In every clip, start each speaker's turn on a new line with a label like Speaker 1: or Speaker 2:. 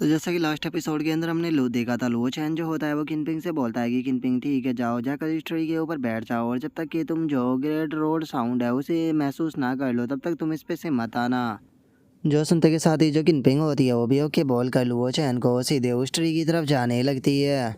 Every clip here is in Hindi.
Speaker 1: तो जैसा कि लास्ट एपिसोड के अंदर हमने लो देखा था, लो चैन जो होता है वो किनपिंग से बोलता है कि किनपिंग ठीक है, जाओ जाकर इस ट्री के ऊपर बैठ जाओ और जब तक कि तुम जो ग्रेट रोड साउंड है उसे महसूस ना कर लो तब तक तुम इस पे से मत आना। जो सुनते के साथ ही जो किनपिंग होती है वो भी ओके बोल कर लो चैन को सीधे उस ट्री की तरफ जाने लगती है।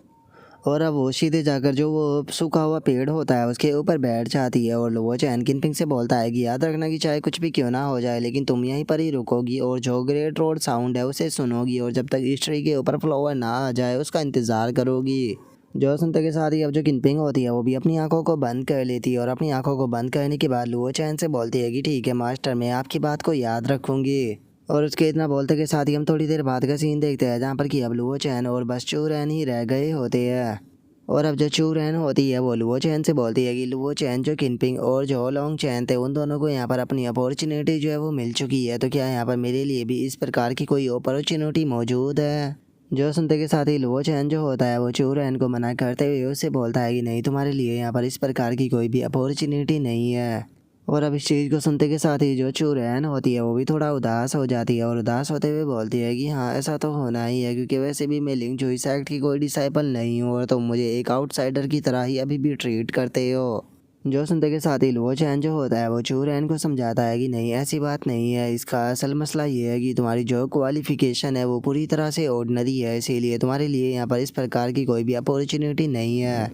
Speaker 1: और अब वो सीधे जाकर जो वो सूखा हुआ पेड़ होता है उसके ऊपर बैठ जाती है और वो चैन किनपिंग से बोलता है कि याद रखना कि चाहे कुछ भी क्यों ना हो जाए लेकिन तुम यहीं पर ही रुकोगी और जो ग्रेट रोड साउंड है उसे सुनोगी और जब तक इस ट्री के ऊपर फ्लावर ना आ जाए उसका इंतज़ार करोगी। जो सुनते के साथ ही अब जो किनपिंग होती है वो भी अपनी आंखों को बंद कर लेती है और अपनी आंखों को बंद करने के बाद लुओ चैन से बोलती है कि ठीक है मास्टर, मैं आपकी बात को याद रखूंगी। और उसके इतना बोलते के साथ ही हम थोड़ी देर बाद का सीन देखते हैं जहाँ पर कि अब लुओ चैन और बस चूरैन ही रह गए होते हैं। और अब जो चूरैन होती है वो लुओ चैन से बोलती है कि लुओ चैन जो किनपिंग और जो लॉन्ग चैन थे उन दोनों को यहाँ पर अपनी अपॉर्चुनिटी जो है वो मिल चुकी है, तो क्या यहाँ पर मेरे लिए भी इस प्रकार की कोई अपॉर्चुनिटी मौजूद है। जो सुनते के साथ ही लुओ चैन जो होता है वो चूरैन को मना करते हुए उससे बोलता है कि नहीं, तुम्हारे लिए यहाँ पर इस प्रकार की कोई भी अपॉर्चुनिटी नहीं है। और अब इस चीज़ को सुनते के साथ ही जो चूरैन होती है वो भी थोड़ा उदास हो जाती है और उदास होते हुए बोलती है कि हाँ ऐसा तो होना ही है, क्योंकि वैसे भी मैं लिंग जुई सेक्ट की कोई डिसाइपल नहीं हूँ और तुम मुझे एक आउटसाइडर की तरह ही अभी भी ट्रीट करते हो। जो सुनते के साथ ही लुओ चैन जो होता है वो चूरैन को समझाता है कि नहीं ऐसी बात नहीं है, इसका असल मसला ये है कि तुम्हारी जो क्वालिफिकेशन है वो पूरी तरह से ऑर्डिनरी है, इसीलिए तुम्हारे लिए यहाँ पर इस प्रकार की कोई भी अपॉर्चुनिटी नहीं है।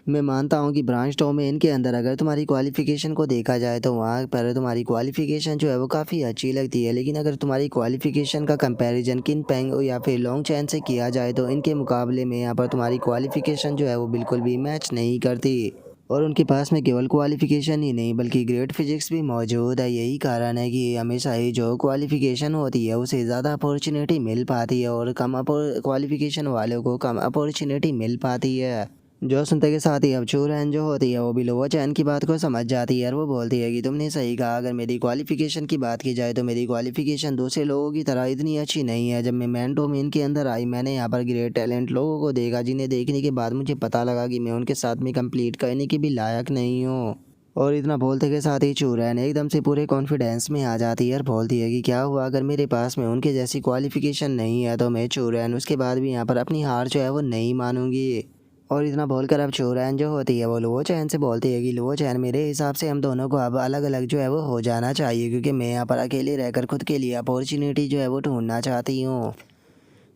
Speaker 1: मैं मानता हूँ कि ब्रांच डोमेन के अंदर अगर तुम्हारी क्वालिफ़िकेशन को देखा जाए तो वहाँ पर तुम्हारी क्वालिफ़िकेशन जो है वो काफ़ी अच्छी लगती है, लेकिन अगर तुम्हारी क्वालिफ़िकेशन का कंपैरिजन किनपेंग या फिर लॉन्ग चैन से किया जाए तो इनके मुकाबले में यहाँ पर तुम्हारी क्वालिफ़िकेशन जो है वो बिल्कुल भी मैच नहीं करती। और उनके पास में केवल क्वालिफ़िकेशन ही नहीं बल्कि ग्रेट फिजिक्स भी मौजूद है। यही कारण है कि हमेशा ही जो क्वालिफ़िकेशन होती है उसे ज़्यादा अपॉर्चुनिटी मिल पाती है और कम क्वालिफ़िकेशन वालों को कम अपॉर्चुनिटी मिल पाती है। जो सुनते के साथ ही अब चूरैन जो होती है वो भी लुओ चैन की बात को समझ जाती है और वो बोलती है कि तुमने सही कहा, अगर मेरी क्वालिफ़िकेशन की बात की जाए तो मेरी क्वालिफ़िकेशन दूसरे लोगों की तरह इतनी अच्छी नहीं है। जब मैं मैन डोमेन के अंदर आई मैंने यहाँ पर ग्रेट टैलेंट लोगों को देखा जिन्हें देखने के बाद मुझे पता लगा कि मैं उनके साथ में कंप्लीट करने के भी लायक नहीं हूँ। और इतना बोलते के साथ ही चूरैन एकदम से पूरे कॉन्फिडेंस में आ जाती है और बोलती है कि क्या हुआ, अगर मेरे पास में उनके जैसी क्वालिफ़िकेशन नहीं है तो मैं चूरैन उसके बाद भी यहाँ पर अपनी हार जो है वो नहीं मानूंगी। और इतना बोलकर अब चूरैन जो होती है वो लुओ चैन से बोलती है कि लुओ चैन, मेरे हिसाब से हम दोनों को अब अलग अलग जो है वो हो जाना चाहिए, क्योंकि मैं यहाँ पर अकेले रहकर खुद के लिए अपॉर्चुनिटी जो है वो ढूंढना चाहती हूँ।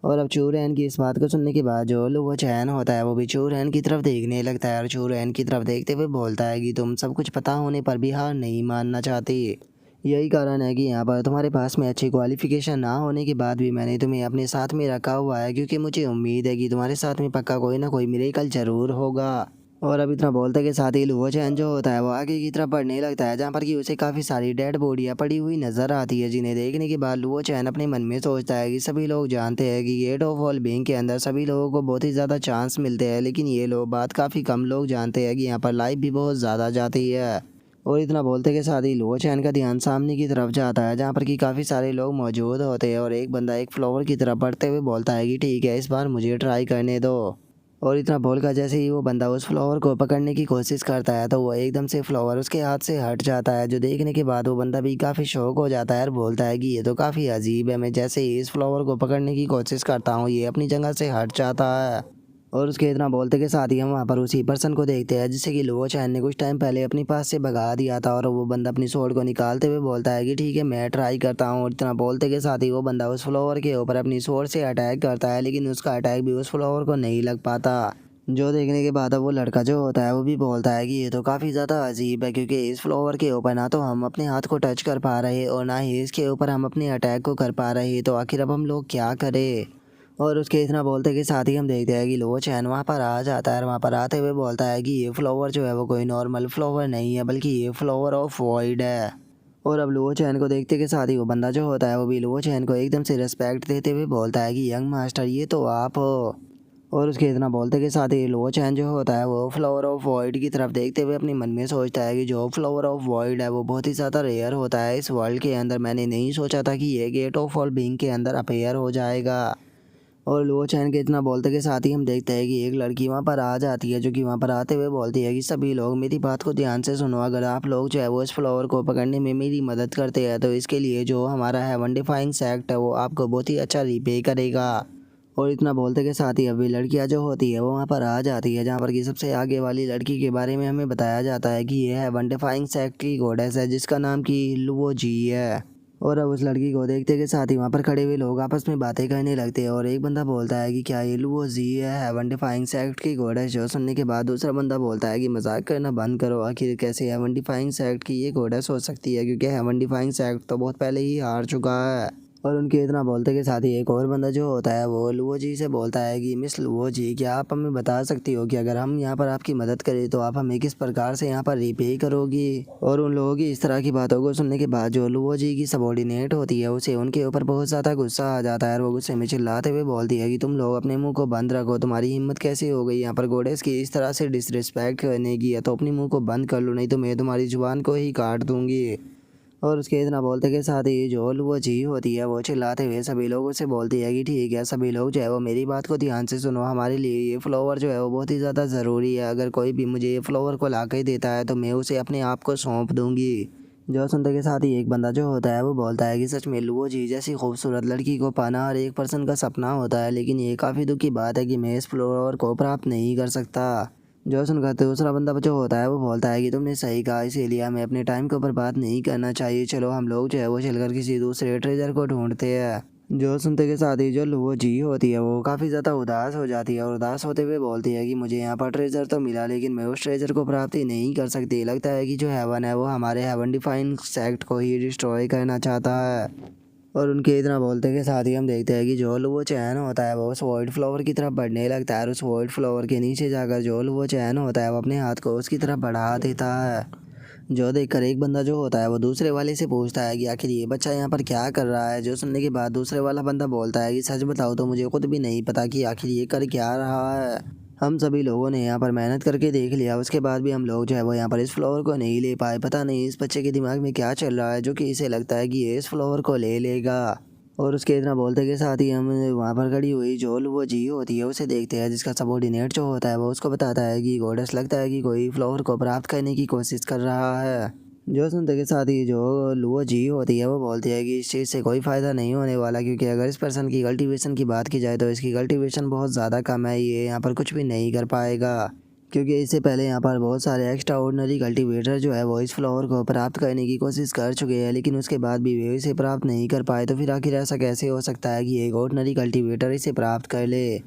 Speaker 1: और अब चूरैन की इस बात को सुनने के बाद जो लुओ चैन होता है वो भी चूरैन की तरफ देखने लगता है और चूरैन की तरफ देखते हुए बोलता है कि तुम सब कुछ पता होने पर भी हार नहीं मानना चाहती। यही कारण है कि यहाँ पर तुम्हारे पास में अच्छी क्वालिफ़िकेशन ना होने के बाद भी मैंने तुम्हें अपने साथ में रखा हुआ है, क्योंकि मुझे उम्मीद है कि तुम्हारे साथ में पक्का कोई ना कोई मिरेकल ज़रूर होगा। और अब इतना बोलते के साथ ही लुओ चैन जो होता है वो आगे की तरफ बढ़ने लगता है जहाँ पर कि उसे काफ़ी सारी डेड बॉडियाँ पड़ी हुई नज़र आती है, जिन्हें देखने के बाद लुओ चैन अपने मन में सोचता है कि सभी लोग जानते हैं कि गेट ऑफ ऑल बीइंग के अंदर सभी लोगों को बहुत ही ज़्यादा चांस मिलते हैं, लेकिन ये लोग बात काफ़ी कम लोग जानते हैं कि यहाँ पर लाइफ भी बहुत ज़्यादा जाती है। और इतना बोलते के साथ ही लुओ चैन का ध्यान सामने की तरफ जाता है जहाँ पर कि काफ़ी सारे लोग मौजूद होते हैं और एक बंदा एक फ्लावर की तरफ बढ़ते हुए बोलता है कि ठीक है इस बार मुझे ट्राई करने दो। और इतना बोलकर जैसे ही वो बंदा उस फ्लावर को पकड़ने की कोशिश करता है तो वो एकदम से फ्लावर उसके हाथ से हट जाता है, जो देखने के बाद वो बंदा भी काफ़ी शौक हो जाता है और बोलता है कि ये तो काफ़ी अजीब है, मैं जैसे ही इस फ्लावर को पकड़ने की कोशिश करता हूँ ये अपनी जगह से हट जाता है। और उसके इतना बोलते के साथ ही हम वहाँ पर उसी पर्सन को देखते हैं जिससे कि लुओ चैन ने कुछ टाइम पहले अपनी पास से भगा दिया था और वो बंदा अपनी स्वॉर्ड को निकालते हुए बोलता है कि ठीक है मैं ट्राई करता हूँ। और इतना बोलते के साथ ही वो बंदा उस फ्लावर के ऊपर अपनी स्वॉर्ड से अटैक करता है, लेकिन उसका अटैक भी उस फ्लावर को नहीं लग पाता। जो देखने के बाद अब वो लड़का जो होता है वो भी बोलता है कि ये तो काफ़ी ज़्यादा अजीब है, क्योंकि इस फ्लावर के ऊपर ना तो हम अपने हाथ को टच कर पा रहे और ना ही इसके ऊपर हम अपने अटैक को कर पा रहे, तो आखिर अब हम लोग क्या करें। और उसके इतना बोलते के साथ ही हम देखते हैं कि लुओ चैन वहाँ पर आ जाता है और वहाँ पर आते हुए बोलता है कि ये फ्लावर जो है वो कोई नॉर्मल फ्लावर नहीं है बल्कि ये फ्लावर ऑफ वॉइड है। और अब लुओ चैन को देखते के साथ ही वो बंदा जो होता है वो भी लुओ चैन को एकदम से रिस्पेक्ट देते हुए बोलता है कि यंग मास्टर ये तो आप हो। और उसके इतना बोलते के साथ ही लुओ चैन जो होता है वो फ्लावर ऑफ वॉइड की तरफ देखते हुए अपने मन में सोचता है कि जो फ्लावर ऑफ वॉइड है वो बहुत ही ज़्यादा रेयर होता है इस वर्ल्ड के अंदर। मैंने नहीं सोचा था कि ये गेट ऑफ ऑल बीइंग के अंदर अपेयर हो जाएगा। और लुओ चैन के इतना बोलते के साथ ही हम देखते हैं कि एक लड़की वहाँ पर आ जाती है, जो कि वहाँ पर आते हुए बोलती है कि सभी लोग मेरी बात को ध्यान से सुनो, अगर आप लोग जो है वो इस फ्लावर को पकड़ने में मेरी मदद करते हैं तो इसके लिए जो हमारा हेवन डिफाइंग सेक्ट है वो आपको बहुत ही अच्छा रिपे करेगा। और इतना बोलते के साथ ही अभी लड़कियां जो होती है वो वहाँ पर आ जाती है, जहाँ पर कि सबसे आगे वाली लड़की के बारे में हमें बताया जाता है कि ये है वन डिफाइंग सेक्ट की गॉडेस है, जिसका नाम कि लुओ जी है। और अब उस लड़की को देखते के साथ ही वहाँ पर खड़े हुए लोग आपस में बातें करने लगते हैं, और एक बंदा बोलता है कि क्या ये लुओ जी है हेवन डिफाइंग सेक्ट की गॉडेस। जो सुनने के बाद दूसरा बंदा बोलता है कि मजाक करना बंद करो, आखिर कैसे हेवन डिफाइंग सेक्ट की ये गॉडेस हो सकती है, क्योंकि हेवन डिफाइंग सेक्ट तो बहुत पहले ही हार चुका है। और उनके इतना बोलते के साथ ही एक और बंदा जो होता है वो लुओ जी से बोलता है कि मिस लुओ जी, क्या आप हमें बता सकती हो कि अगर हम यहाँ पर आपकी मदद करें तो आप हमें किस प्रकार से यहाँ पर रिपे करोगी। और उन लोगों की इस तरह की बातों को सुनने के बाद जो लुओ जी की सबॉर्डिनेट होती है उसे उनके ऊपर बहुत ज़्यादा गुस्सा आ जाता है, और वो गुस्से में चिल्लाते हुए बोलती है कि तुम लोग अपने मुंह को बंद रखो, तुम्हारी हिम्मत कैसे हो गई यहाँ पर गॉडेस की इस तरह से डिसरिस्पेक्ट करने की, या तो अपने मुंह को बंद कर लो, नहीं तो मैं तुम्हारी जुबान को ही काट दूंगी। और उसके इतना बोलते के साथ ही जो लुओ जी होती है वो चिल्लाते हुए सभी लोगों से बोलती है कि ठीक है सभी लोग जो है वो मेरी बात को ध्यान से सुनो, हमारे लिए ये फ्लावर जो है वो बहुत ही ज़्यादा ज़रूरी है, अगर कोई भी मुझे ये फ्लावर को ला के देता है तो मैं उसे अपने आप को सौंप दूंगी। जो सुनते के साथ ही एक बंदा जो होता है वो बोलता है कि सच में लुओ जी जैसी खूबसूरत लड़की को पाना हर एक पर्सन का सपना होता है, लेकिन ये काफ़ी दुख की बात है कि मैं इस फ्लावर को प्राप्त नहीं कर सकता। जो सुनकर दूसरा बंदा जो होता है वो बोलता है कि तुमने सही कहा, इसीलिए हमें अपने टाइम को बर्बाद नहीं करना चाहिए, चलो हम लोग जो है वो चलकर किसी दूसरे ट्रेजर को ढूंढते हैं। जो सुनते के साथ ही जो लुओ जी होती है वो काफ़ी ज़्यादा उदास हो जाती है, और उदास होते हुए बोलती है कि मुझे यहाँ पर ट्रेजर तो मिला, लेकिन मैं उस ट्रेजर को प्राप्त ही नहीं कर सकती, लगता है कि जो हेवन है वो हमारे हेवन डिफाइन सेक्ट को ही डिस्ट्रॉय करना चाहता है। और उनके इतना बोलते के साथ ही हम देखते हैं कि जोल वो चैन होता है वो उस वाइट फ्लावर की तरफ बढ़ने लगता है, और उस वाइट फ्लावर के नीचे जाकर जोल वो चैन होता है वो अपने हाथ को उसकी तरफ बढ़ा देता है। जो देखकर एक बंदा जो होता है वो दूसरे वाले से पूछता है कि आखिर ये बच्चा यहाँ पर क्या कर रहा है। जो सुनने के बाद दूसरे वाला बंदा बोलता है कि सच बताओ तो मुझे खुद भी नहीं पता कि आखिर ये कर क्या रहा है, हम सभी लोगों ने यहाँ पर मेहनत करके देख लिया, उसके बाद भी हम लोग जो है वो यहाँ पर इस फ्लावर को नहीं ले पाए, पता नहीं इस बच्चे के दिमाग में क्या चल रहा है जो कि इसे लगता है कि ये इस फ्लावर को ले लेगा। और उसके इतना बोलते के साथ ही हम वहाँ पर खड़ी हुई जो वो जी होती है उसे देखते हैं, जिसका सबॉर्डिनेट जो होता है वो उसको बताता है कि गॉडेस लगता है कि कोई फ्लावर को प्राप्त करने की कोशिश कर रहा है। जो सुनते के साथ ही जो लुओ जी होती है वो बोलती है कि इस चीज़ से कोई फ़ायदा नहीं होने वाला, क्योंकि अगर इस पर्सन की कल्टीवेशन की बात की जाए तो इसकी कल्टीवेशन बहुत ज़्यादा कम है, ये यहाँ पर कुछ भी नहीं कर पाएगा, क्योंकि इससे पहले यहाँ पर बहुत सारे एक्स्ट्रा ऑर्डिनरी कल्टीवेटर जो है वो इस फ्लावर को प्राप्त करने की कोशिश कर चुके हैं, लेकिन उसके बाद भी वे इसे प्राप्त नहीं कर पाए, तो फिर आखिर ऐसा कैसे हो सकता है कि एक ऑर्डिनरी कल्टीवेटर इसे प्राप्त कर ले।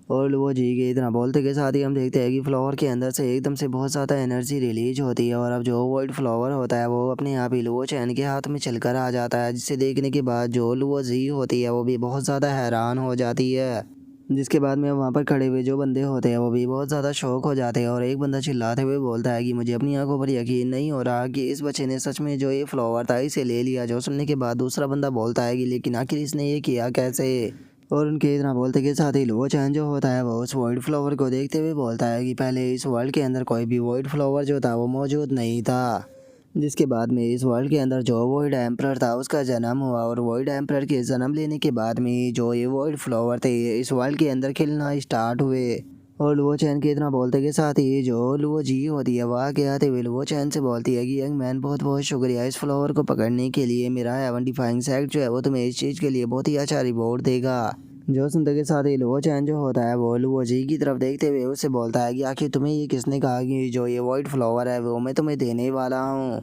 Speaker 1: और वो जी के इतना बोलते के साथ ही हम देखते हैं कि फ्लावर के अंदर से एकदम से बहुत ज़्यादा एनर्जी रिलीज होती है, और अब जो वाइट फ्लावर होता है वो अपने आप ही लुओ चैन के हाथ में चलकर आ जाता है, जिसे देखने के बाद जो लुओ जी होती है वो भी बहुत ज़्यादा हैरान हो जाती है। जिसके बाद में वहाँ पर खड़े हुए जो बंदे होते हैं वो भी बहुत ज़्यादा शौक हो जाते हैं, और एक बंदा चिल्लाते हुए बोलता है कि मुझे अपनी आंखों पर यकीन नहीं हो रहा कि इस बच्चे ने सच में जो ये फ्लावर था इसे ले लिया। जो सुनने के बाद दूसरा बंदा बोलता है कि लेकिन आखिर इसने ये किया कैसे। और उनके इतना बोलते के साथ ही लुओ चैन जो होता है वो उस वाइट फ्लावर को देखते हुए बोलता है कि पहले इस वर्ल्ड के अंदर कोई भी वाइट फ्लावर जो था वो मौजूद नहीं था, जिसके बाद में इस वर्ल्ड के अंदर जो वॉइड एम्परर था उसका जन्म हुआ, और वॉइड एम्परर के जन्म लेने के बाद में जो ये वॉइड फ्लावर थे इस वर्ल्ड के अंदर खिलना स्टार्ट हुए। और लुओ चैन के इतना बोलते के साथ ही जो लुओ जी होती है वह आगे आते हुए लुओ चैन से बोलती है कि यंग मैन बहुत बहुत शुक्रिया इस फ्लावर को पकड़ने के लिए, मेरा हेवन डिफाइंग सेक्ट जो है वो तुम्हें इस चीज़ के लिए बहुत ही अच्छा रिवॉर्ड देगा। जो सुनते के साथ ही लुओ चैन जो होता है वो लुओ जी की तरफ देखते हुए उससे बोलता है कि आखिर तुम्हें ये किसने कहा कि जो ये वाइट फ्लावर है वो मैं तुम्हें देने वाला हूँ।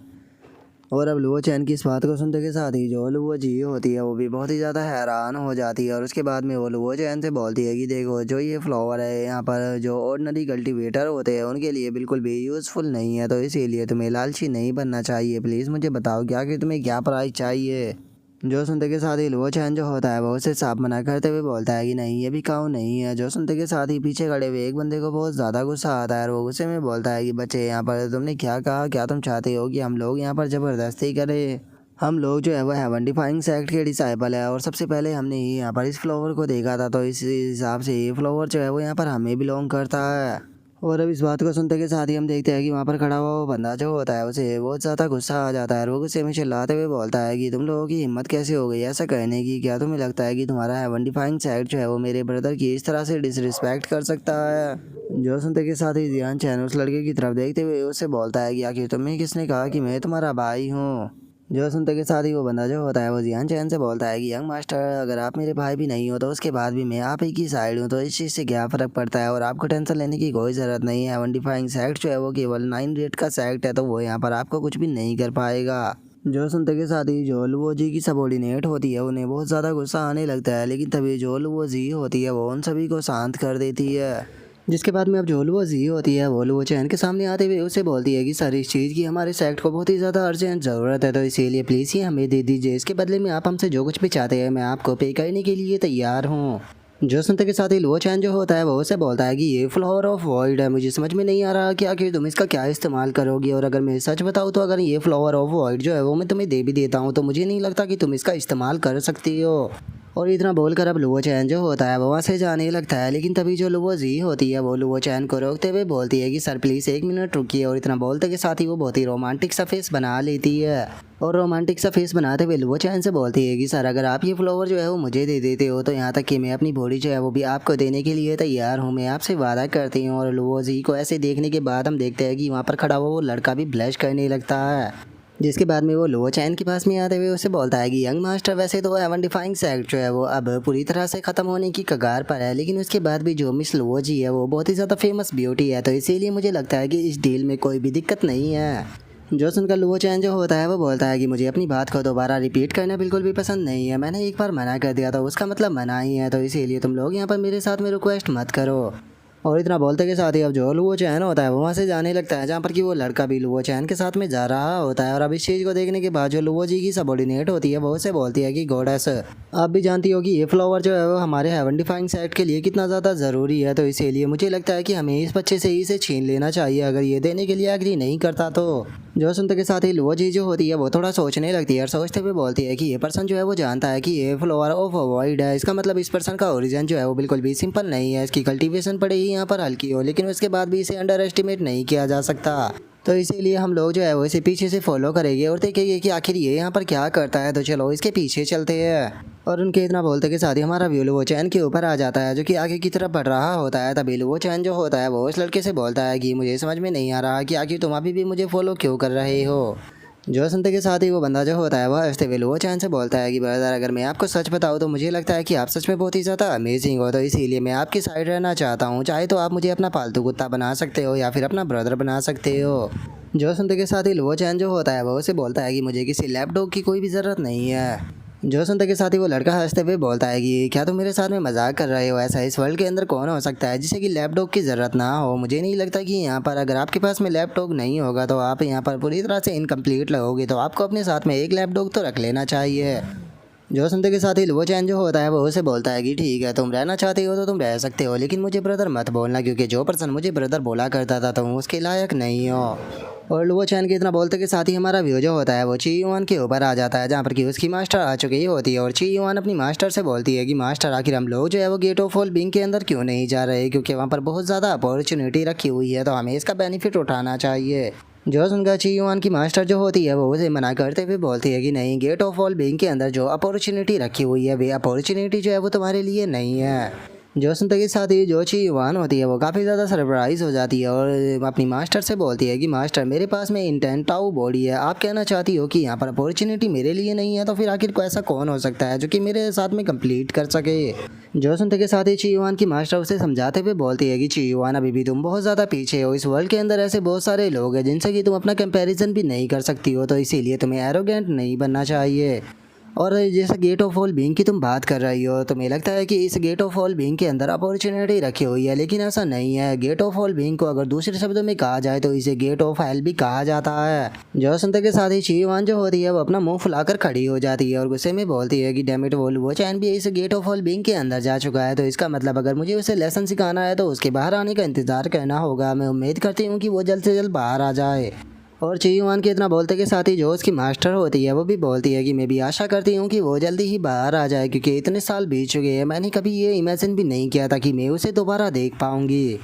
Speaker 1: और अब लुओ चैन की इस बात को सुनते के साथ ही जो लुओ जी होती है वो भी बहुत ही ज़्यादा हैरान हो जाती है, और उसके बाद में वो लुओ चैन से बोलती है कि देखो जो ये फ्लावर है यहाँ पर जो ऑर्डिनरी कल्टीवेटर होते हैं उनके लिए बिल्कुल भी यूज़फुल नहीं है, तो इसीलिए तुम्हें लालची नहीं बनना चाहिए, प्लीज़ मुझे बताओ क्या कि तुम्हें क्या प्राइस चाहिए। जो सुनते के साथ ही लुओ चैन जो होता है वो उसे साफ मना करते हुए बोलता है कि नहीं ये भी काऊ नहीं है। जो सुनते के साथ ही पीछे खड़े हुए एक बंदे को बहुत ज़्यादा गुस्सा आता है, और वो गुस्से में बोलता है कि बच्चे यहाँ पर तुमने क्या कहा, क्या तुम चाहते हो कि हम लोग यहाँ पर ज़बरदस्ती करें। हम लोग जो है वो हेवन डिफाइंग सेक्ट के डिसाइपल है, और सबसे पहले हमने ही यहाँ पर इस फ्लावर को देखा था, तो इस हिसाब से ये फ्लावर जो है वो यहाँ पर हमें बिलोंग करता है। और अब इस बात को सुनते के साथ ही हम देखते हैं कि वहाँ पर खड़ा हुआ वो बंदा जो होता है उसे बहुत ज़्यादा गुस्सा आ जाता है और वो गुस्से में चिल्लाते हुए बोलता है कि तुम लोगों की हिम्मत कैसे हो गई ऐसा कहने की। क्या तुम्हें लगता है कि तुम्हारा हेवन डिफाइंग सेक्ट जो है वो मेरे ब्रदर की इस तरह से डिसरिस्पेक्ट कर सकता है। जो सुनते के साथ ही जियान चैन उस लड़के की तरफ देखते हुए उससे बोलता है कि आखिर तुम्हें किसने कहा कि मैं तुम्हारा भाई हूँ। जो सुनते के साथ ही वो बंदा जो होता है वो जियान चैन से बोलता है कि यंग मास्टर, अगर आप मेरे भाई भी नहीं हो तो उसके बाद भी मैं आप ही की साइड हूँ, तो इस चीज़ से क्या फ़र्क पड़ता है और आपको टेंशन लेने की कोई ज़रूरत नहीं है। हेवन डिफाइंग सेक्ट जो है वो केवल 9 रेट का सेक्ट है, तो वो यहाँ पर आपको कुछ भी नहीं कर पाएगा। जो सुनते के साथ ही जो लुओ जी की सबॉर्डिनेट होती है उन्हें बहुत ज़्यादा गुस्सा आने लगता है, लेकिन तभी जो लुओ जी होती है वो उन सभी को शांत कर देती है। जिसके बाद में अब जो लुओ जी होती है वो लुओ चैन के सामने आते हुए उसे बोलती है कि सर इस चीज़ की हमारे सेक्ट को बहुत ही ज़्यादा अर्जेंट ज़रूरत है, तो इसीलिए प्लीज़ ये हमें दे दीजिए। इसके बदले में आप हमसे जो कुछ भी चाहते हैं मैं आपको पे करने के लिए तैयार हूँ। जो सुनते के साथ ही लुओ चैन जो होता है वो उसे बोलता है कि ये फ्लावर ऑफ वॉइड है, मुझे समझ में नहीं आ रहा कि आखिर तुम इसका क्या इस्तेमाल करोगी, और अगर मैं सच बताऊँ तो अगर ये फ्लावर ऑफ वॉइड जो है वो मैं तुम्हें दे भी देता हूँ तो मुझे नहीं लगता कि तुम इसका इस्तेमाल कर सकती हो। और इतना बोलकर अब लुओ चैन जो होता है वो वहाँ से जाने लगता है, लेकिन तभी जो लुओ जी होती है वो लुओ चैन को रोकते हुए बोलती है कि सर प्लीज़ 1 मिनट रुकिए। और इतना बोलते के साथ ही वो बहुत ही रोमांटिक सा फेस बना लेती है और रोमांटिक सा फेस बनाते हुए लुओ चैन से बोलती है कि सर अगर आप ये फ्लावर जो है वो मुझे दे देते हो तो यहाँ तक कि मैं अपनी बॉडी जो है वो भी आपको देने के लिए तैयार हूँ, मैं आपसे वादा करती हूँ। और लुओ जी को ऐसे देखने के बाद हम देखते हैं कि वहाँ पर खड़ा हुआ वो लड़का भी ब्लश करने लगता है। जिसके बाद में वो लुओ चैन के पास में आते हुए उससे बोलता है कि यंग मास्टर, वैसे तो हेवन डिफाइंग सेक्ट जो है वो अब पूरी तरह से ख़त्म होने की कगार पर है, लेकिन उसके बाद भी जो मिस लुओ जी है वो बहुत ही ज़्यादा फेमस ब्यूटी है, तो इसीलिए मुझे लगता है कि इस डील में कोई भी दिक्कत नहीं है। जो सुनकर लुओ चैन जो होता है वो बोलता है कि मुझे अपनी बात को दोबारा रिपीट करना बिल्कुल भी पसंद नहीं है, मैंने एक बार मना कर दिया तो उसका मतलब मना ही है, तो इसीलिए तुम लोग यहाँ पर मेरे साथ में रिक्वेस्ट मत करो। और इतना बोलते के साथ ही अब जो लुओ चैन होता है वो वहाँ से जाने लगता है, जहाँ पर कि वो लड़का भी लुओ चैन के साथ में जा रहा होता है। और अब इस चीज़ को देखने के बाद जो लुओ जी की सबॉर्डिनेट होती है वो उसे बोलती है कि गॉडेस, आप भी जानती हो कि ये फ्लावर जो है वो हमारे हेवन डिफाइंग सेट के लिए कितना ज़्यादा ज़रूरी है, तो इसीलिए मुझे लगता है कि हमें इस बच्चे से ही इसे छीन लेना चाहिए, अगर ये देने के लिए एग्री नहीं करता तो। जो सुनते के साथ ही लुओ जी जो होती है वो थोड़ा सोचने लगती है और सोचते हुए बोलती है कि ये पर्सन जो है वो जानता है कि ये फ्लावर ऑफ वॉइड है, इसका मतलब इस पर्सन का ओरिजिन जो है वो बिल्कुल भी सिंपल नहीं है, इसकी कल्टीवेशन पड़े ही यहाँ पर हल्की हो, लेकिन उसके बाद भी इसे अंडर एस्टिमेट नहीं किया जा सकता। तो इसीलिए हम लोग जो है वो इसे पीछे से फॉलो करेंगे और देखेंगे कि आखिर ये यहाँ पर क्या करता है, तो चलो इसके पीछे चलते हैं। और उनके इतना बोलते के साथ ही हमारा व्यू लुओ चैन के ऊपर आ जाता है, जो कि आगे की तरफ बढ़ रहा होता है। तभी लुओ चैन जो होता है वो उस लड़के से बोलता है कि मुझे समझ में नहीं आ रहा कि आखिर तुम अभी भी मुझे फॉलो क्यों कर रहे हो। जो सुनते के साथ ही वो बंदा जो होता है वह हंसते हुए लुओ चैन से बोलता है कि ब्रदर, अगर मैं आपको सच बताऊं तो मुझे लगता है कि आप सच में बहुत ही ज़्यादा अमेजिंग हो, तो इसीलिए मैं आपकी साइड रहना चाहता हूं, चाहे तो आप मुझे अपना पालतू कुत्ता बना सकते हो या फिर अपना ब्रदर बना सकते हो। जो सुनते के साथ ही लुओ चैन जो होता है वो उसे बोलता है कि मुझे किसी लैपडॉग की कोई भी ज़रूरत नहीं है। जो सुनते के साथ ही वो लड़का हंसते हुए बोलता है कि क्या तुम मेरे साथ में मजाक कर रहे हो, ऐसा इस वर्ल्ड के अंदर कौन हो सकता है जिसे कि लैपटॉप की ज़रूरत ना हो। मुझे नहीं लगता कि यहाँ पर अगर आपके पास में लैपटॉप नहीं होगा तो आप यहाँ पर पूरी तरह से इनकम्प्लीट लगोगे, तो आपको अपने साथ में एक लैपटॉप तो रख लेना चाहिए। जो सुनते के साथ ही लुओ चैन जो होता है वो उसे बोलता है कि ठीक है, तुम रहना चाहते हो तो तुम रह सकते हो, लेकिन मुझे ब्रदर मत बोलना, क्योंकि जो पर्सन मुझे ब्रदर बोला करता था तुम उसके लायक नहीं हो। और लुओ चैन के इतना बोलते के साथ ही हमारा व्यू जो होता है वो ची युआन के ऊपर आ जाता है, जहाँ पर कि उसकी मास्टर आ चुकी होती है। और ची युआन अपनी मास्टर से बोलती है कि मास्टर, आखिर हम लोग जो है वो गेट ऑफ ऑल बीइंग के अंदर क्यों नहीं जा रहे, क्योंकि वहाँ पर बहुत ज़्यादा अपॉर्चुनिटी रखी हुई है, तो हमें इसका बेनिफिट उठाना चाहिए। जो सुनकर ची युआन की मास्टर जो होती है वो उसे मना करते हुए बोलती है कि नहीं, गेट ऑफ ऑल बीइंग के अंदर जो अपॉर्चुनिटी रखी हुई है वे अपॉर्चुनिटी जो है वो तुम्हारे लिए नहीं है। जो सुनते के साथ ही जो ची युआन होती है वो काफ़ी ज़्यादा सरप्राइज़ हो जाती है और अपनी मास्टर से बोलती है कि मास्टर, मेरे पास में इंटेंटाउ बॉडी है, आप कहना चाहती हो कि यहाँ पर अपॉर्चुनिटी मेरे लिए नहीं है, तो फिर आखिर को ऐसा कौन हो सकता है जो कि मेरे साथ में कंप्लीट कर सके। जो सुनते के साथ ही ची युआन की मास्टर उसे समझाते हुए बोलती है कि ची युआन, अभी भी तुम बहुत ज़्यादा पीछे हो, इस वर्ल्ड के अंदर ऐसे बहुत सारे लोग हैं जिनसे कि तुम अपना कंपैरिजन भी नहीं कर सकती हो, तो इसीलिए तुम्हें एरोगेंट नहीं बनना चाहिए। और जैसे गेट ऑफ ऑल बीइंग की तुम बात कर रही हो, तो मुझे लगता है कि इस गेट ऑफ ऑल बीइंग के अंदर अपॉर्चुनिटी रखी हुई है, लेकिन ऐसा नहीं है। गेट ऑफ ऑल बीइंग को अगर दूसरे शब्दों में कहा जाए तो इसे गेट ऑफ हेल भी कहा जाता है। जो सुनते के साथ ही ची युआन जो होती है वो अपना मुंह फुलाकर खड़ी हो जाती है और गुस्से में बोलती है कि डैम इट, वो चैन भी इस गेट ऑफ ऑल बीइंग के अंदर जा चुका है, तो इसका मतलब अगर मुझे उसे लेसन सिखाना है तो उसके बाहर आने का इंतजार करना होगा। मैं उम्मीद करती हूँ कि वो जल्द से जल्द बाहर आ जाए। और ची युआन के इतना बोलते के साथ ही जो उसकी मास्टर होती है वो भी बोलती है कि मैं भी आशा करती हूँ कि वो जल्दी ही बाहर आ जाए, क्योंकि इतने साल बीत चुके हैं, मैंने कभी ये इमेजिन भी नहीं किया था कि मैं उसे दोबारा देख पाऊँगी।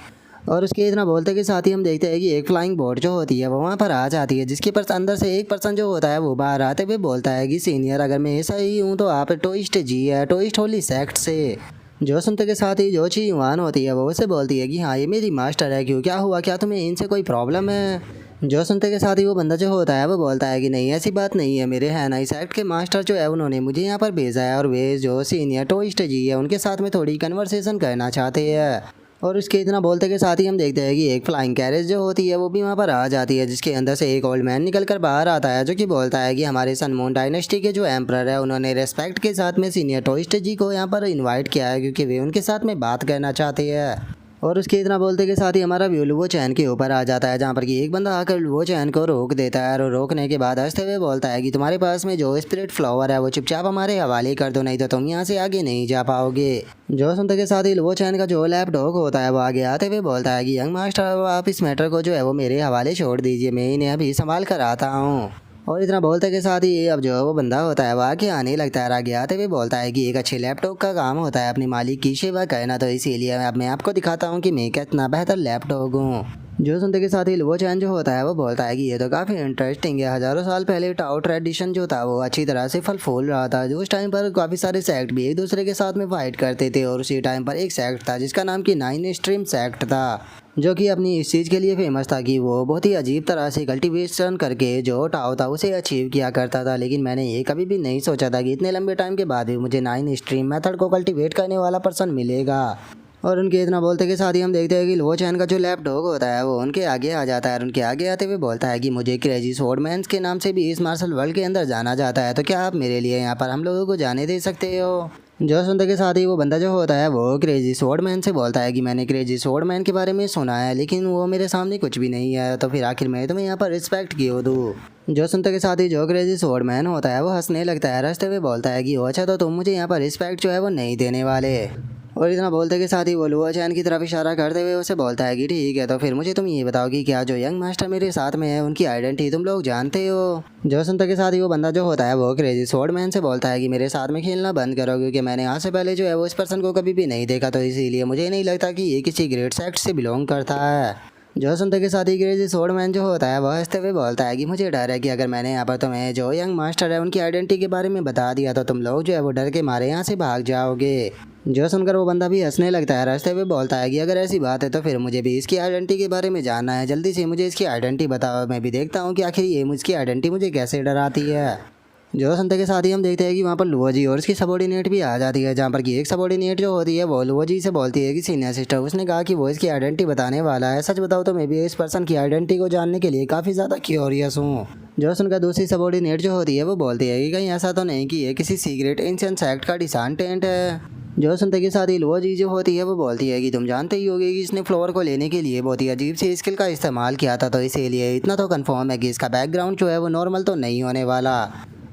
Speaker 1: और उसके इतना बोलते के साथ ही हम देखते हैं कि एक फ्लाइंग बोट जो होती है वो वहाँ पर आ जाती है, जिसके पर अंदर से एक पर्सन जो होता है वो बाहर आते हुए बोलता है कि सीनियर अगर मैं ऐसा ही हूँ तो आप टोइस्ट जी है, टोइस्ट होली सेक्ट से। जो सुनते के साथ ही जो ची युआन होती है वो उसे बोलती है कि हाँ ये मेरी मास्टर है, क्यों क्या हुआ, क्या तुम्हें इनसे कोई प्रॉब्लम है। जो सुनते के साथ ही वो बंदा जो होता है वो बोलता है कि नहीं ऐसी बात नहीं है, मेरे है ना इस एक्ट के मास्टर जो है उन्होंने मुझे यहाँ पर भेजा है और वे जो सीनियर टोइस्ट जी है उनके साथ में थोड़ी कन्वर्सेशन करना चाहते हैं। और उसके इतना बोलते के साथ ही हम देखते हैं कि एक फ्लाइंग कैरेज जो होती है वो भी वहाँ पर आ जाती है, जिसके अंदर से एक ओल्ड मैन निकल कर बाहर आता है जो कि बोलता है कि हमारे सनमून डायनेस्टी के जो एम्परर है उन्होंने रेस्पेक्ट के साथ में सीनियर टोइस्ट जी को यहाँ पर इनवाइट किया है क्योंकि वे उनके साथ में बात करना चाहते हैं। और उसके इतना बोलते के साथ ही हमारा व्यू लुवो चैन के ऊपर आ जाता है, जहाँ पर कि एक बंदा आकर लुवो चैन को रोक देता है और रोकने के बाद हंसते हुए बोलता है कि तुम्हारे पास में जो स्पिरिट फ्लावर है वो चुपचाप हमारे हवाले कर दो, नहीं तो तुम यहाँ से आगे नहीं जा पाओगे। जो सुनते के साथ ही लुवो चैन का जो लैप डॉग होता है वो आगे आते हुए बोलता है कि यंग मास्टर आप इस मैटर को जो है वो मेरे हवाले छोड़ दीजिए, मैं इन्हें अभी संभाल कर आता हूँ। और इतना बोलते के साथ ही अब जो वो बंदा होता है वो आगे आने लगता है, आगे आते हुए बोलता है कि एक अच्छे लैपटॉप का काम होता है अपने मालिक की सेवा करना, तो इसीलिए अब मैं आपको दिखाता हूँ कि मैं कितना बेहतर लैपटॉप हूँ। जो सुनते के साथ ही लुवो चैन जो होता है वो बोलता है कि ये तो काफ़ी इंटरेस्टिंग है, हज़ारों साल पहले टाओ ट्रेडिशन जो था वो अच्छी तरह से फल फूल रहा था, जो उस टाइम पर काफ़ी सारे सेक्ट भी एक दूसरे के साथ में फाइट करते थे और उसी टाइम पर एक सेक्ट था जिसका नाम कि 9 स्ट्रीम सेक्ट था, जो कि अपनी इस चीज़ के लिए फेमस था कि वो बहुत ही अजीब तरह से कल्टीवेशन करके जो टाओ था उसे अचीव किया करता था। लेकिन मैंने ये कभी भी नहीं सोचा था कि इतने लंबे टाइम के बाद भी मुझे 9 स्ट्रीम मेथड को कल्टीवेट करने वाला पर्सन मिलेगा। और उनके इतना बोलते के साथ ही हम देखते हैं कि लुवो चैन का जो लैप डॉग होता है वो उनके आगे आ जाता है और उनके आगे आते हुए बोलता है कि मुझे क्रेजी स्वॉर्डमैन्स के नाम से भी इस मार्शल वर्ल्ड के अंदर जाना जाता है, तो क्या आप मेरे लिए यहाँ पर हम लोगों को जाने दे सकते हो। जो सुनते के साथ ही वो बंदा जो होता है वो क्रेजी स्वॉर्डमैन से बोलता है कि मैंने क्रेजी स्वॉर्डमैन के बारे में सुना है लेकिन वो मेरे सामने कुछ भी नहीं है, तो फिर आखिर मैं तुम्हें यहाँ पर रिस्पेक्ट क्यों दूँ। जो सुनते के साथ ही जो क्रेजी स्वॉर्डमैन होता है वो हंसने लगता है, हंसते हुए बोलता है कि अच्छा तो तुम मुझे यहाँ पर रिस्पेक्ट जो है वो नहीं देने वाले। और इतना बोलते के साथ ही वो लुवो चैन की तरफ इशारा करते हुए उसे बोलता है कि ठीक है, तो फिर मुझे तुम ये बताओ कि क्या जो यंग मास्टर मेरे साथ में है उनकी आइडेंटिटी तुम लोग जानते हो। जो सुनते के साथ ही वो बंदा जो होता है वो क्रेजी स्वॉर्डमैन से बोलता है कि मेरे साथ में खेलना बंद करो, क्योंकि मैंने आज से पहले जो है वो इस पर्सन को कभी भी नहीं देखा, तो इसीलिए मुझे नहीं लगता कि ये किसी ग्रेट सेक्ट से बिलोंग करता है। जो सुनते के साथ ही क्रेजी स्वॉर्डमैन जो होता है वह हंसते हुए बोलता है कि मुझे डर है कि अगर मैंने यहाँ पर तुम्हें जो यंग मास्टर है उनकी आइडेंटिटी के बारे में बता दिया तो तुम लोग जो है वो डर के मारे यहाँ से भाग जाओगे। जो सुनकर वो बंदा भी हंसने लगता है, हंसते हुए बोलता है कि अगर ऐसी बात है तो फिर मुझे भी इसकी आइडेंटिटी के बारे में जानना है, जल्दी से मुझे इसकी आइडेंटिटी बताओ, मैं भी देखता हूँ कि आखिर ये मुझकी आइडेंटिटी मुझे कैसे डराती है। जो सुनते के साथ ही हम देखते हैं कि वहाँ पर लुवो जी और उसकी सबॉर्डिनेट भी आ जाती है, जहाँ पर कि एक सबॉर्डिनेट जो होती है वो लुवो जी से बोलती है कि सीनियर सिस्टर उसने कहा कि वो इसकी आइडेंटिटी बताने वाला है, सच बताओ तो मैं भी इस पर्सन की आइडेंटिटी को जानने के लिए काफ़ी ज़्यादा क्यूरियस हूँ। जो सुनकर दूसरी सबॉर्डिनेट जो होती है वो बोलती है कि कहीं ऐसा तो नहीं कि ये किसी सीक्रेट एंशिएंट सेक्ट का डिसेंडेंट है। जो सुनते के साथ ही लुवो जी जो होती है वो बोलती है कि तुम जानते ही होगे कि इसने फ्लोर को लेने के लिए बहुत ही अजीब सी स्किल का इस्तेमाल किया था, तो इसीलिए इतना तो कंफर्म है कि इसका बैकग्राउंड जो है वो नॉर्मल तो नहीं होने वाला।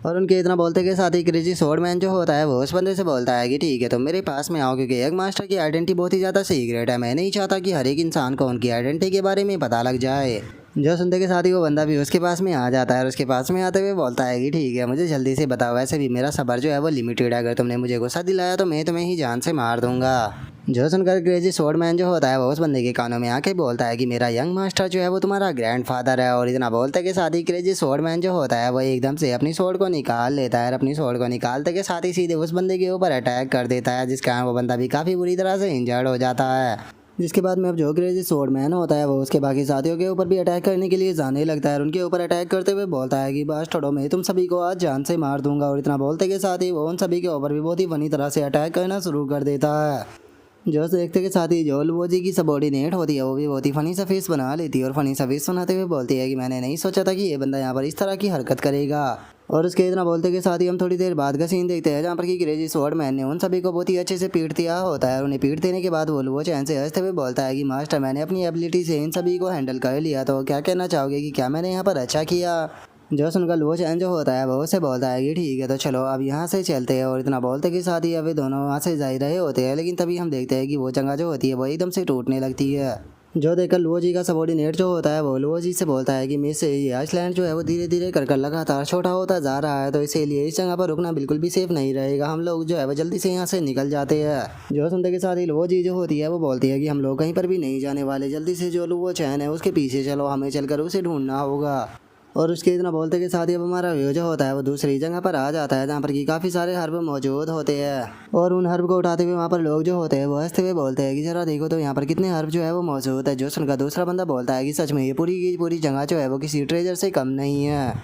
Speaker 1: और उनके इतना बोलते के साथ ही क्रेजी स्वॉर्डमैन जो होता है वो उस बंदे से बोलता है कि ठीक है तुम मेरे पास में आओ, क्योंकि यंग मास्टर की आइडेंटिटी बहुत ही ज़्यादा सीक्रेट है, मैं नहीं चाहता कि हर एक इंसान को उनकी आइडेंटिटी के बारे में पता लग जाए। जो सुनते के साथ ही वो बंदा भी उसके पास में आ जाता है और उसके पास में आते हुए बोलता है कि ठीक है मुझे जल्दी से बताओ, वैसे भी मेरा सब्र जो है वो लिमिटेड है, अगर तुमने मुझे गुस्सा दिलाया तो मैं तुम्हें ही जान से मार दूंगा। जो सुनकर क्रेजी स्वॉर्डमैन जो होता है वो उस बंदे के कानों में आके बोलता है कि मेरा यंग मास्टर जो है वो तुम्हारा ग्रैंडफादर है। और इतना बोलते के साथ ही क्रेजी स्वॉर्डमैन जो होता है वो एकदम से अपनी स्वॉर्ड को निकाल लेता है और अपनी स्वॉर्ड को निकालते के साथ ही सीधे उस बंदे के ऊपर अटैक कर देता है, जिसके कारण वो बंदा भी काफ़ी बुरी तरह से इंजर्ड हो जाता है। जिसके बाद में अब जो क्रेजी स्वॉर्डमैन होता है वो उसके बाकी साथियों के ऊपर भी अटैक करने के लिए जाने लगता है और उनके ऊपर अटैक करते हुए बोलता है कि बस छोड़ो, मैं तुम सभी को आज जान से मार दूंगा। और इतना बोलते के साथ ही वो उन सभी के ऊपर भी बहुत ही फनी तरह से अटैक करना शुरू कर देता है। जो देखते के साथ ही जो लुवो जी की सबॉर्डिनेट होती है वो भी बहुत ही फनी सा फेस बना लेती है और फनी सा फेस बनाते हुए बोलती है कि मैंने नहीं सोचा था कि ये बंदा यहाँ पर इस तरह की हरकत करेगा। और उसके इतना बोलते के साथ ही हम थोड़ी देर बाद का सीन देखते हैं, जहाँ पर कि क्रेजी स्वॉर्डमैन ने उन सभी को बहुत ही अच्छे से पीट दिया होता है। और उन्हें पीट देने के बाद वो लुवो चैन से हंसते हुए बोलता है कि मास्टर मैंने अपनी एबिलिटी से इन सभी को हैंडल कर लिया, तो क्या कहना चाहोगे कि क्या मैंने यहाँ पर अच्छा किया। जो सुनकर लुवो चैन जो होता है वो उसे बोलता है कि ठीक है तो चलो अब यहाँ से चलते हैं। और इतना बोलते के साथ ही अब दोनों वहाँ से जा ही रहे होते हैं, लेकिन तभी हम देखते हैं कि वो जगह जो होती है वो एकदम से टूटने लगती है। जो देखकर लुओ जी का सबॉर्डिनेट जो होता है वो लुओ जी से बोलता है कि मिस ये आइसलैंड जो है वो धीरे धीरे कर लगातार छोटा होता जा रहा है, तो इसीलिए इस जगह पर रुकना बिल्कुल भी सेफ नहीं रहेगा। हम लोग जो है वो जल्दी से यहाँ से निकल जाते हैं। जो सुनते के साथ ही लुओ जी जो होती है वो बोलती है कि हम लोग कहीं पर भी नहीं जाने वाले, जल्दी से जो लुओ चैन है उसके पीछे चलो, हमें चलकर उसे ढूंढना होगा। और उसके इतना बोलते के साथ ही अब हमारा व्यू जो होता है वो दूसरी जगह पर आ जाता है, जहाँ पर कि काफ़ी सारे हर्ब मौजूद होते हैं। और उन हर्ब को उठाते हुए वहाँ पर लोग जो होते हैं वो हंसते हुए बोलते हैं कि जरा देखो तो यहाँ पर कितने हर्ब जो है वो मौजूद है। जो सुनकर दूसरा बंदा बोलता है कि सच में ये पूरी की पूरी जगह जो है वो किसी ट्रेजर से कम नहीं है।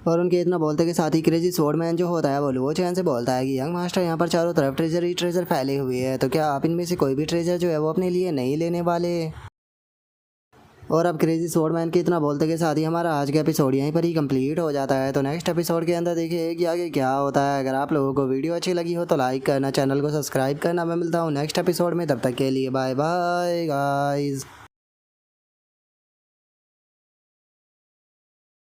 Speaker 1: और उनके इतना बोलते के साथ ही क्रेजी स्वॉर्डमैन जो होता है वो लुओ चैन से बोलता है कि यंग मास्टर, यहाँ पर चारों तरफ ट्रेजर ही ट्रेजर फैले हुए हैं, तो क्या आप इनमें से कोई भी ट्रेजर जो है वो अपने लिए नहीं लेने वाले। और अब क्रेजी स्वॉर्डमैन के इतना बोलते के साथ ही हमारा आज का एपिसोड यहीं पर ही कंप्लीट हो जाता है। तो नेक्स्ट एपिसोड के अंदर देखिए कि आगे क्या होता है। अगर आप लोगों को वीडियो अच्छी लगी हो तो लाइक करना, चैनल को सब्सक्राइब करना। मैं मिलता हूँ नेक्स्ट एपिसोड में, तब तक के लिए बाय बाय गाइस।